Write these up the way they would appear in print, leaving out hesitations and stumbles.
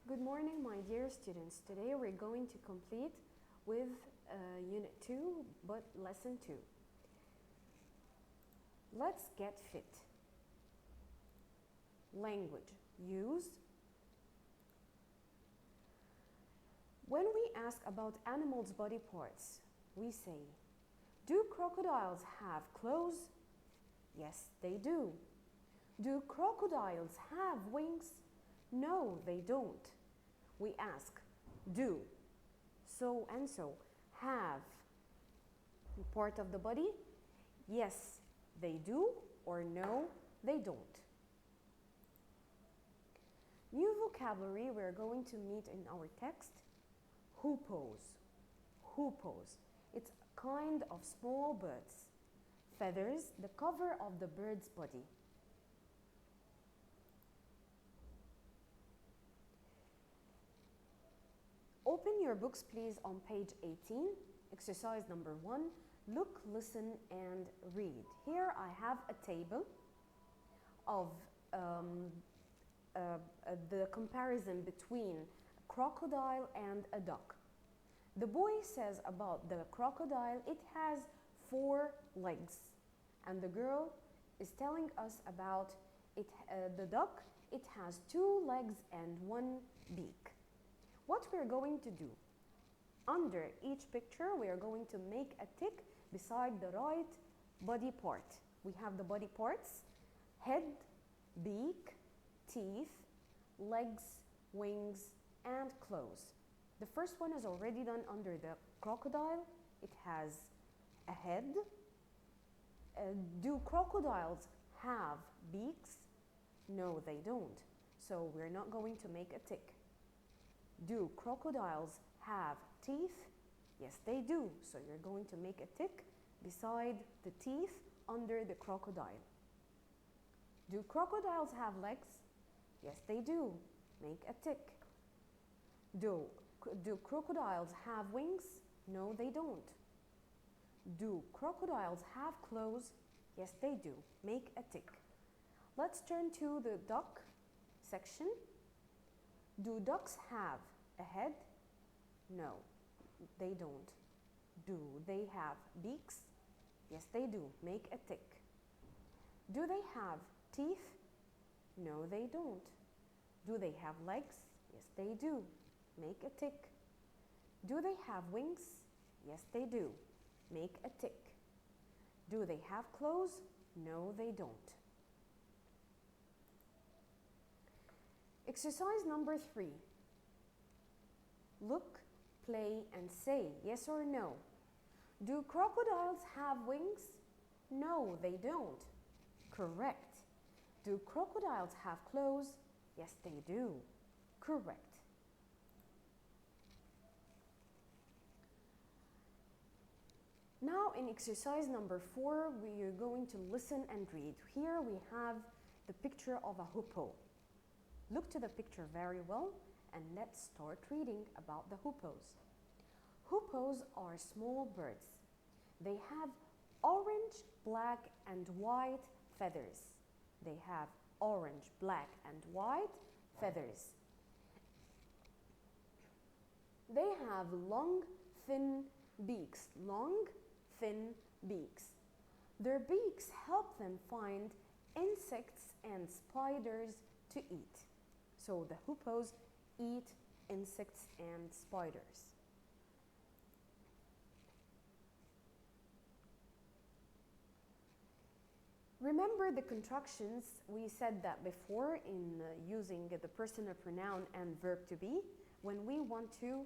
Good morning, my dear students. Today we're going to complete with Unit 2, but Lesson 2. Let's get fit. Language. Use. When we ask about animals' body parts, we say, do crocodiles have claws? Yes, they do. Do crocodiles have wings? No, they don't. We ask, do so and so have part of the body? Yes, they do, or no, they don't. New vocabulary we're going to meet in our text. Hoopoes. Hoopoes. It's a kind of small birds. Feathers, the cover of the bird's body. Open your books, please, on page 18, exercise number 1. Look, listen, and read. Here I have a table of the comparison between a crocodile and a duck. The boy says about the crocodile, it has 4 legs. And the girl is telling us about the duck, it has 2 legs and 1 beak. What we're going to do, under each picture, we are going to make a tick beside the right body part. We have the body parts: head, beak, teeth, legs, wings, and claws. The first one is already done under the crocodile. It has a head. Do crocodiles have beaks? No, they don't. So we're not going to make a tick. Do crocodiles have teeth? Yes, they do. So you're going to make a tick beside the teeth under the crocodile. Do crocodiles have legs? Yes, they do. Make a tick. Do crocodiles have wings? No, they don't. Do crocodiles have claws? Yes, they do. Make a tick. Let's turn to the duck section. Do ducks have a head? No, they don't. Do they have beaks? Yes, they do. Make a tick. Do they have teeth? No, they don't. Do they have legs? Yes, they do. Make a tick. Do they have wings? Yes, they do. Make a tick. Do they have claws? No, they don't. Exercise number 3. Look, play, and say yes or no. Do crocodiles have wings? No, they don't. Correct. Do crocodiles have claws? Yes, they do. Correct. Now in exercise number 4, we are going to listen and read. Here we have the picture of a hoopoe. Look to the picture very well and let's start reading about the hoopoes. Hoopoes are small birds. They have orange, black, and white feathers. They have orange, black, and white feathers. They have long, thin beaks. Long, thin beaks. Their beaks help them find insects and spiders to eat. So the hoopoes eat insects and spiders. Remember the contractions. We said that before in using the personal pronoun and verb to be. When we want to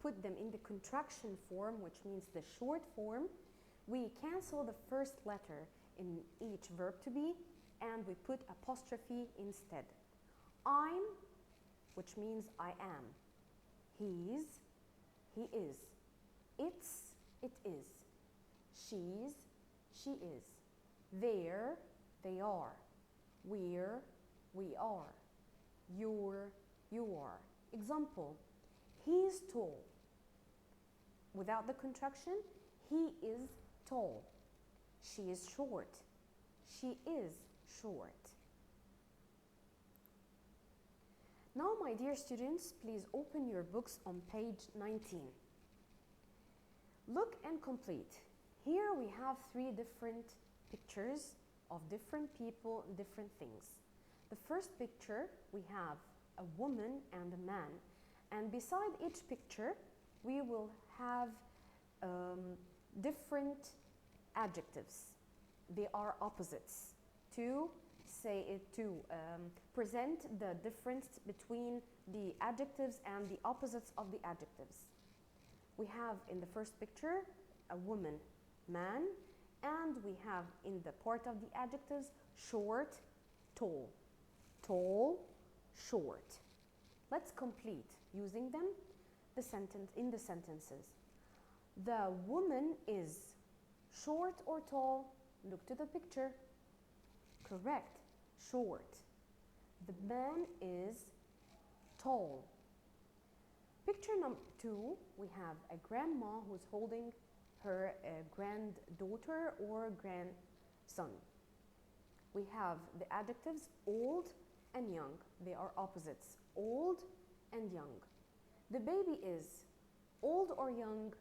put them in the contraction form, which means the short form, we cancel the first letter in each verb to be and we put apostrophe instead. I'm, which means I am. He's, he is. It's, it is. She's, she is. They're, they are. We're, we are. You're, you are. Example, he's tall. Without the contraction, he is tall. She is short. She is short. Now, my dear students, please open your books on page 19. Look and complete. Here we have 3 different pictures of different people, different things. The first picture, we have a woman and a man. And beside each picture, we will have different adjectives. They are opposites to present the difference between the adjectives and the opposites of the adjectives. We have in the first picture a woman, man, and we have in the part of the adjectives short, tall. Tall, short. Let's complete using them in the sentences. The woman is short or tall? Look to the picture. Correct, short. The man is tall. Picture number 2, we have a grandma who's holding her granddaughter or grandson. We have the adjectives old and young. They are opposites, old and young. The baby is old or young?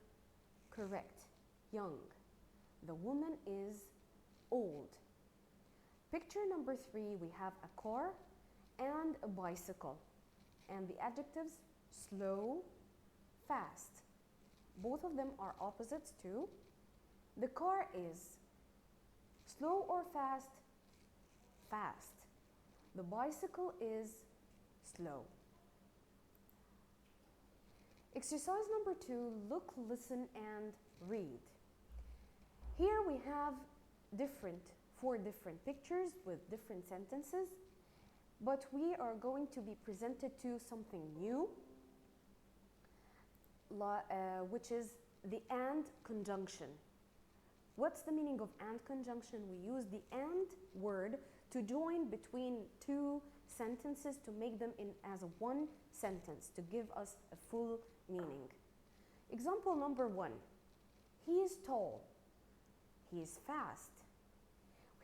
Correct, young. The woman is old. Picture number 3, we have a car and a bicycle. And the adjectives slow, fast. Both of them are opposites too. The car is slow or fast? Fast. The bicycle is slow. Exercise number 2, look, listen, and read. Here we have 4 different pictures with different sentences, but we are going to be presented to something new, which is the and conjunction. What's the meaning of and conjunction? We use the and word to join between 2 sentences to make them as one sentence, to give us a full meaning. Example number 1, he is tall, he is fast.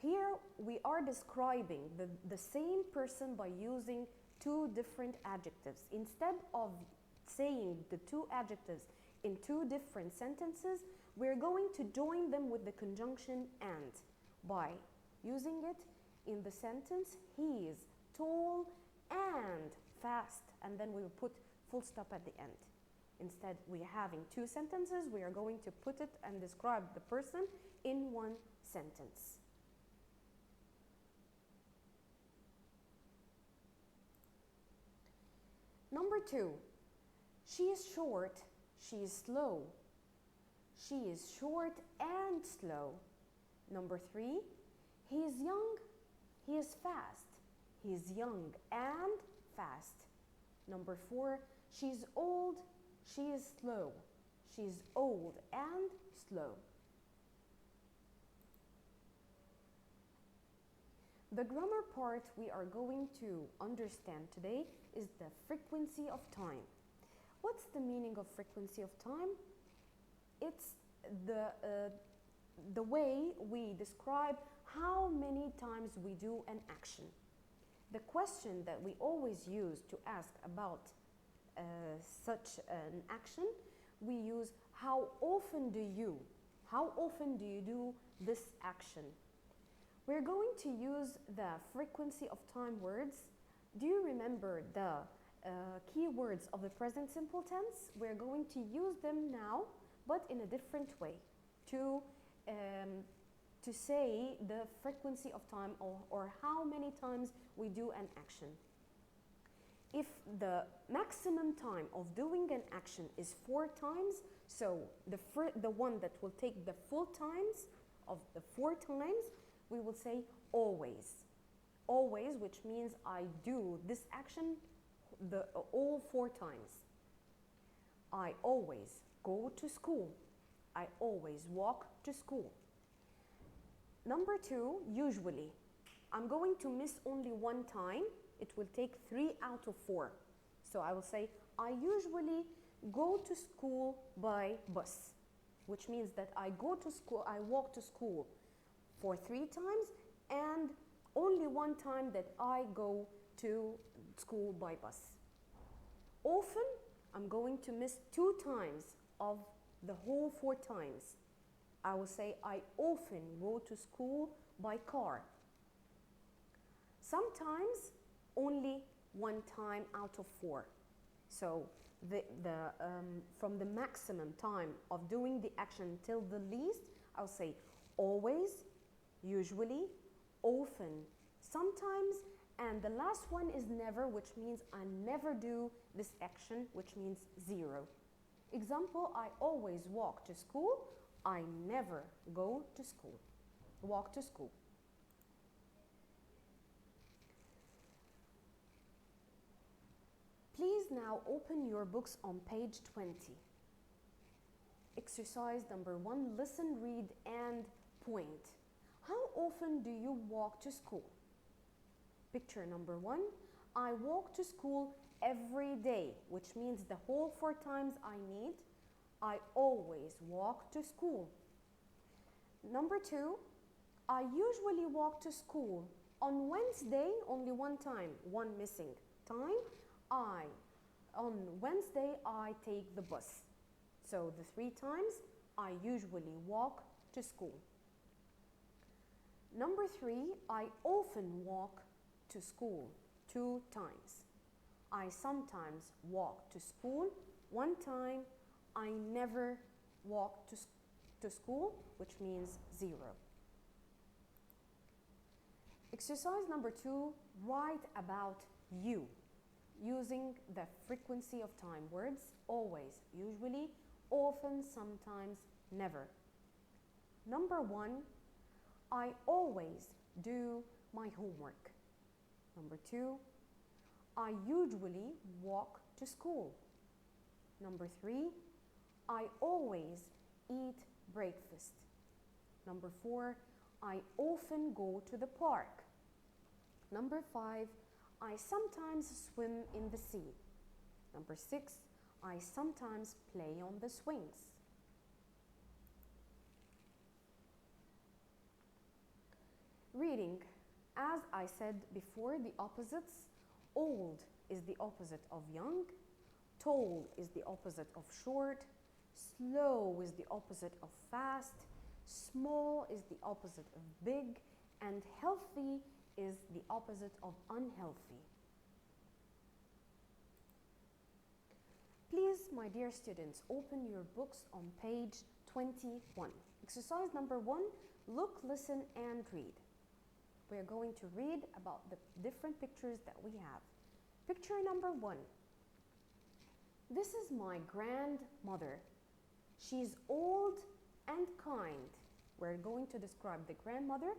Here we are describing the same person by using 2 different adjectives. Instead of saying the 2 adjectives in 2 different sentences, we're going to join them with the conjunction and by using it in the sentence, he is tall and fast, and then we will put full stop at the end. Instead, we're having 2 sentences, we are going to put it and describe the person in 1 sentence. Number 2, she is short, she is slow. She is short and slow. Number 3, he is young, he is fast. He is young and fast. Number 4, she's old, she is slow. She's old and slow. The grammar part we are going to understand today is the frequency of time. What's the meaning of frequency of time? It's the way we describe how many times we do an action. The question that we always use to ask about such an action, we use how often do you do this action? We're going to use the frequency of time words. Do you remember the keywords of the present simple tense? We're going to use them now, but in a different way to say the frequency of time or how many times we do an action. If the maximum time of doing an action is 4 times, so the one that will take the full times of the 4 times, we will say always. Always, which means I do this action all 4 times. I always go to school. I always walk to school. Number 2, usually. I'm going to miss only 1 time. It will take 3 out of 4. So I will say, I usually go to school by bus, which means that I walk to school for 3 times and only 1 time that I go to school by bus. Often, I'm going to miss 2 times of the whole 4 times. I will say I often go to school by car. Sometimes only 1 time out of 4. So from the maximum time of doing the action till the least, I'll say always, usually, often, sometimes, and the last one is never, which means I never do this action, which means 0. Example, I always walk to school. I never go to school. Walk to school. Please now open your books on page 20. Exercise number 1, listen, read, and point. How often do you walk to school? Picture number 1, I walk to school every day, which means the whole 4 times I need. I always walk to school. Number 2, I usually walk to school on Wednesday, only 1 time, 1 missing time. On Wednesday, I take the bus. So the 3 times, I usually walk to school. Number 3, I often walk to school 2 times. I sometimes walk to school 1 time. I never walk to school, which means 0. Exercise number 2, write about you, using the frequency of time words, always, usually, often, sometimes, never. Number 1, I always do my homework. Number 2, I usually walk to school. Number 3, I always eat breakfast. Number 4, I often go to the park. Number 5, I sometimes swim in the sea. Number 6, I sometimes play on the swings. Reading. As I said before, the opposites. Old is the opposite of young. Tall is the opposite of short. Slow is the opposite of fast. Small is the opposite of big. And healthy is the opposite of unhealthy. Please, my dear students, open your books on page 21. Exercise number 1, look, listen, and read. We are going to read about the different pictures that we have. Picture number 1. This is my grandmother. She's old and kind. We're going to describe the grandmother,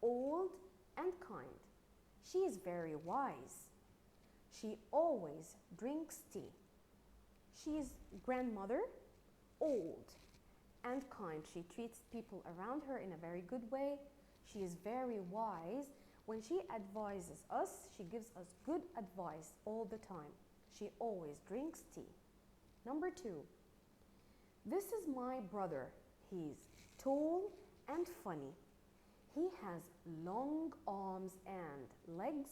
old and kind. She is very wise. She always drinks tea. She is grandmother, old and kind. She treats people around her in a very good way. She is very wise. When she advises us, she gives us good advice all the time. She always drinks tea. Number 2, this is my brother. He's tall and funny. He has long arms and legs.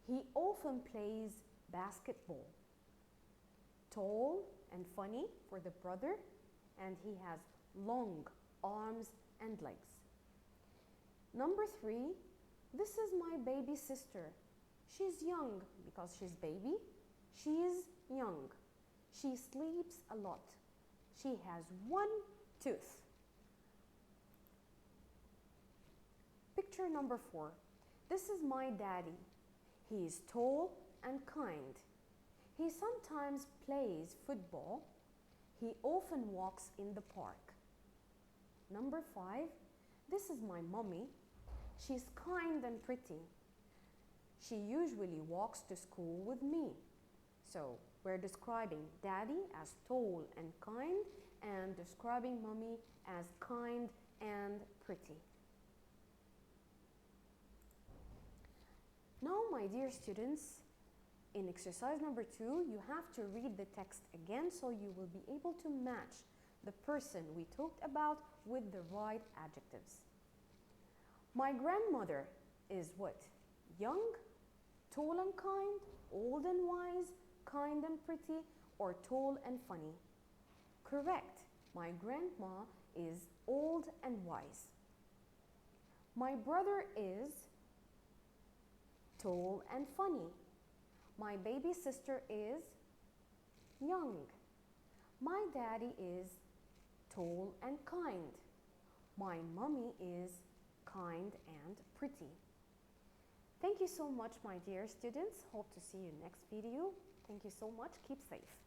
He often plays basketball. Tall and funny for the brother, and he has long arms and legs. Number 3, this is my baby sister. She's young because she's baby. She is young. She sleeps a lot. She has 1 tooth. Picture number 4. This is my daddy. He is tall and kind. He sometimes plays football. He often walks in the park. Number 5. This is my mommy. She's kind and pretty. She usually walks to school with me. So we're describing daddy as tall and kind, and describing mommy as kind and pretty. Now, my dear students, in exercise number 2, you have to read the text again so you will be able to match the person we talked about with the right adjectives. My grandmother is what? Young, tall and kind, old and wise, kind and pretty, or tall and funny? Correct. My grandma is old and wise. My brother is tall and funny. My baby sister is young. My daddy is tall and kind. My mommy is kind and pretty. Thank you so much, my dear students. Hope to see you next video. Thank you so much. Keep safe.